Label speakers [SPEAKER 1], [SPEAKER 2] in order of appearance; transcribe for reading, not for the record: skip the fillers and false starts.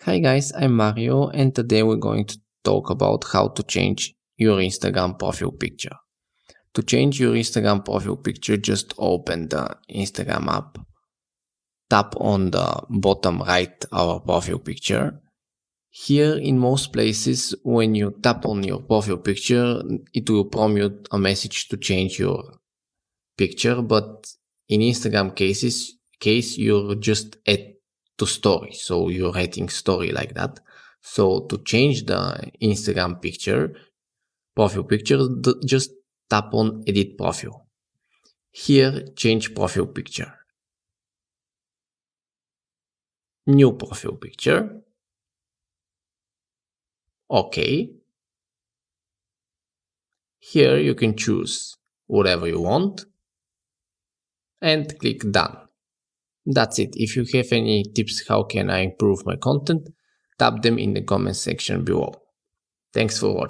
[SPEAKER 1] Hi guys, I'm Mario and today we're going to talk about how to change your Instagram profile picture. To change your Instagram profile picture, just open the Instagram app, tap on the bottom right our profile picture. Here in most places, when you tap on your profile picture, it will prompt you a message to change your picture, but in Instagram case you're just add to story, so you're adding story like that. So to change the Instagram profile picture, just tap on edit profile. Here, change profile picture, new profile picture, okay. Here you can choose whatever you want and click done. That's it. If you have any tips how can I improve my content, tap them in the comment section below. Thanks for watching.